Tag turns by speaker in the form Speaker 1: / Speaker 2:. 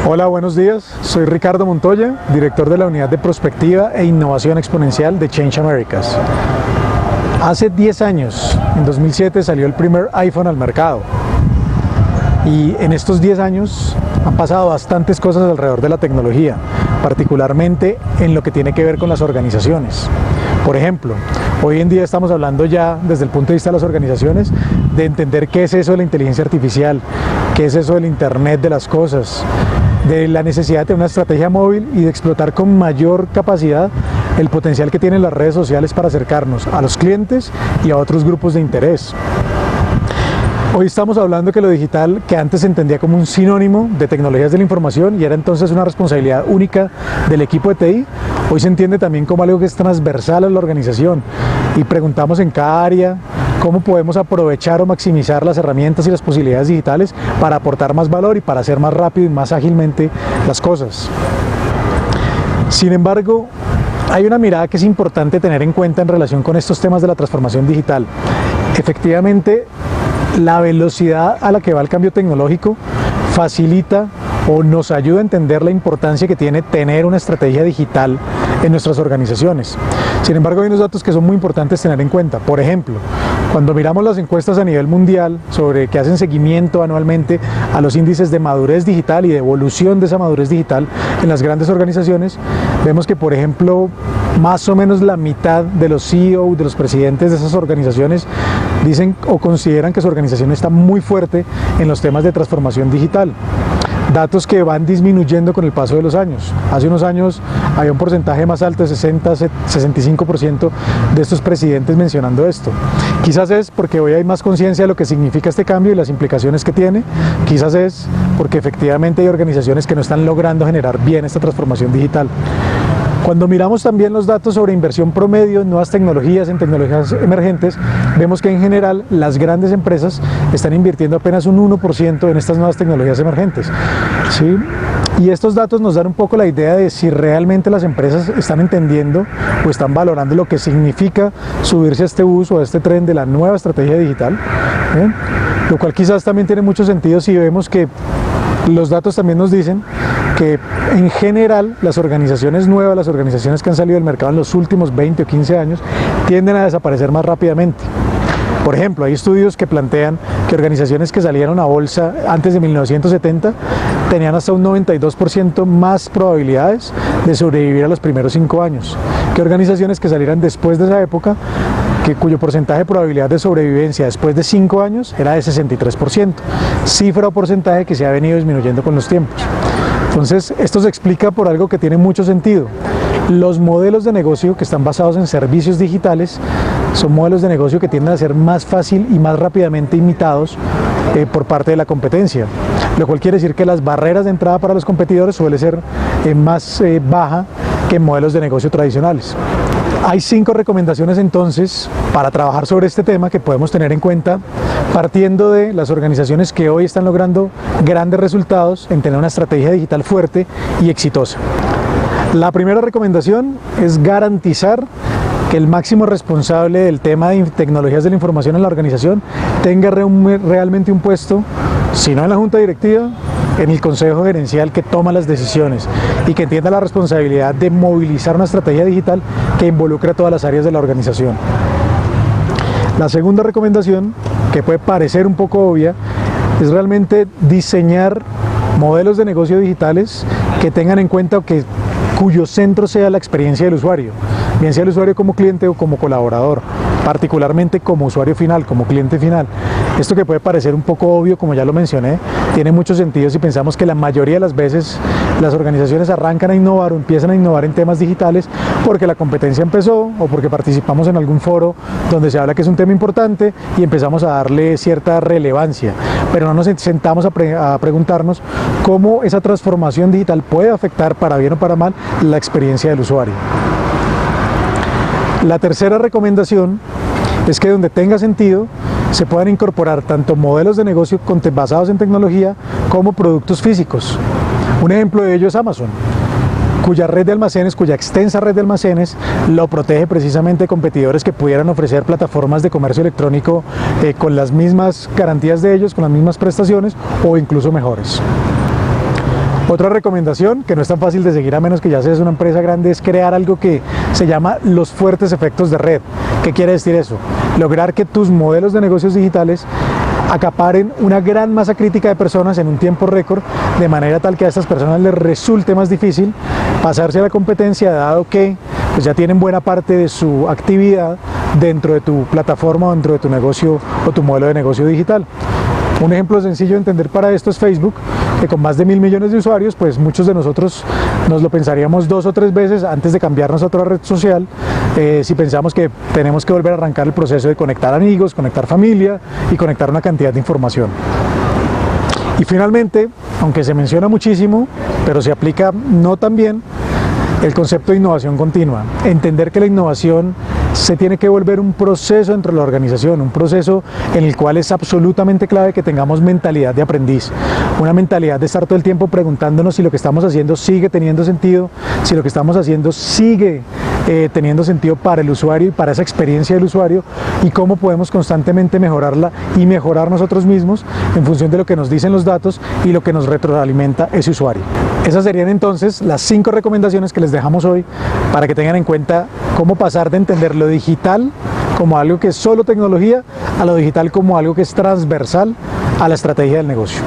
Speaker 1: Hola, buenos días. Soy Ricardo Montoya, director de la Unidad de Prospectiva e Innovación Exponencial de Change Americas. Hace 10 años, en 2007, salió el primer iPhone al mercado. Y en estos 10 años han pasado bastantes cosas alrededor de la tecnología, particularmente en lo que tiene que ver con las organizaciones. Por ejemplo, hoy en día estamos hablando ya desde el punto de vista de las organizaciones de entender qué es eso de la inteligencia artificial, qué es eso del Internet de las cosas, de la necesidad de tener una estrategia móvil y de explotar con mayor capacidad el potencial que tienen las redes sociales para acercarnos a los clientes y a otros grupos de interés. Hoy estamos hablando que lo digital, que antes se entendía como un sinónimo de tecnologías de la información y era entonces una responsabilidad única del equipo de TI, hoy se entiende también como algo que es transversal a la organización y preguntamos en cada área cómo podemos aprovechar o maximizar las herramientas y las posibilidades digitales para aportar más valor y para hacer más rápido y más ágilmente las cosas. Sin embargo, hay una mirada que es importante tener en cuenta en relación con estos temas de la transformación digital. Efectivamente, la velocidad a la que va el cambio tecnológico facilita o nos ayuda a entender la importancia que tiene tener una estrategia digital en nuestras organizaciones. Sin embargo, hay unos datos que son muy importantes tener en cuenta. Por ejemplo, cuando miramos las encuestas a nivel mundial sobre que hacen seguimiento anualmente a los índices de madurez digital y de evolución de esa madurez digital en las grandes organizaciones, vemos que, por ejemplo, más o menos la mitad de los CEO, de los presidentes de esas organizaciones dicen o consideran que su organización está muy fuerte en los temas de transformación digital. Datos que van disminuyendo con el paso de los años. Hace unos años había un porcentaje más alto de 60-65% de estos presidentes mencionando esto. Quizás es porque hoy hay más conciencia de lo que significa este cambio y las implicaciones que tiene. Quizás es porque efectivamente hay organizaciones que no están logrando generar bien esta transformación digital. Cuando miramos también los datos sobre inversión promedio en nuevas tecnologías, en tecnologías emergentes, vemos que en general las grandes empresas están invirtiendo apenas un 1% en estas nuevas tecnologías emergentes, ¿sí? Y estos datos nos dan un poco la idea de si realmente las empresas están entendiendo o están valorando lo que significa subirse a este bus o a este tren de la nueva estrategia digital, lo cual quizás también tiene mucho sentido si vemos que los datos también nos dicen que en general las organizaciones nuevas, las organizaciones que han salido del mercado en los últimos 20 o 15 años, tienden a desaparecer más rápidamente. Por ejemplo, hay estudios que plantean que organizaciones que salieron a bolsa antes de 1970 tenían hasta un 92% más probabilidades de sobrevivir a los primeros 5 años, que organizaciones que salieran después de esa época, cuyo porcentaje de probabilidad de sobrevivencia después de 5 años era de 63%, cifra o porcentaje que se ha venido disminuyendo con los tiempos. Entonces, esto se explica por algo que tiene mucho sentido. Los modelos de negocio que están basados en servicios digitales son modelos de negocio que tienden a ser más fácil y más rápidamente imitados por parte de la competencia, lo cual quiere decir que las barreras de entrada para los competidores suele ser más baja que en modelos de negocio tradicionales. Hay 5 recomendaciones entonces para trabajar sobre este tema que podemos tener en cuenta partiendo de las organizaciones que hoy están logrando grandes resultados en tener una estrategia digital fuerte y exitosa. La primera recomendación es garantizar que el máximo responsable del tema de tecnologías de la información en la organización tenga realmente un puesto, si no en la junta directiva, en el consejo gerencial que toma las decisiones y que entienda la responsabilidad de movilizar una estrategia digital que involucre a todas las áreas de la organización. La segunda recomendación, que puede parecer un poco obvia, es realmente diseñar modelos de negocio digitales que tengan en cuenta cuyo centro sea la experiencia del usuario, bien sea el usuario como cliente o como colaborador, particularmente como usuario final, como cliente final. Esto que puede parecer un poco obvio, como ya lo mencioné, tiene mucho sentido si pensamos que la mayoría de las veces las organizaciones arrancan a innovar o empiezan a innovar en temas digitales porque la competencia empezó o porque participamos en algún foro donde se habla que es un tema importante y empezamos a darle cierta relevancia, pero no nos sentamos a preguntarnos cómo esa transformación digital puede afectar, para bien o para mal, la experiencia del usuario. La tercera recomendación es que donde tenga sentido se puedan incorporar tanto modelos de negocio basados en tecnología como productos físicos. Un ejemplo de ello es Amazon, cuya red de almacenes, cuya extensa red de almacenes lo protege precisamente de competidores que pudieran ofrecer plataformas de comercio electrónico con las mismas garantías de ellos, con las mismas prestaciones o incluso mejores. Otra recomendación, que no es tan fácil de seguir a menos que ya seas una empresa grande, es crear algo que se llama los fuertes efectos de red. ¿Qué quiere decir eso? Lograr que tus modelos de negocios digitales acaparen una gran masa crítica de personas en un tiempo récord, de manera tal que a estas personas les resulte más difícil pasarse a la competencia, dado que pues, ya tienen buena parte de su actividad dentro de tu plataforma, dentro de tu negocio o tu modelo de negocio digital. Un ejemplo sencillo de entender para esto es Facebook, que con más de 1.000 millones de usuarios, pues muchos de nosotros nos lo pensaríamos 2 o 3 veces antes de cambiarnos a otra red social, si pensamos que tenemos que volver a arrancar el proceso de conectar amigos, conectar familia y conectar una cantidad de información. Y finalmente, aunque se menciona muchísimo, pero se aplica no tan bien, el concepto de innovación continua. Entender que la innovación se tiene que volver un proceso dentro de la organización, un proceso en el cual es absolutamente clave que tengamos mentalidad de aprendiz, una mentalidad de estar todo el tiempo preguntándonos si lo que estamos haciendo sigue teniendo sentido, si lo que estamos haciendo sigue teniendo sentido para el usuario y para esa experiencia del usuario, y cómo podemos constantemente mejorarla y mejorar nosotros mismos en función de lo que nos dicen los datos y lo que nos retroalimenta ese usuario. Esas serían entonces las 5 recomendaciones que les dejamos hoy para que tengan en cuenta cómo pasar de entender lo digital como algo que es solo tecnología a lo digital como algo que es transversal a la estrategia del negocio.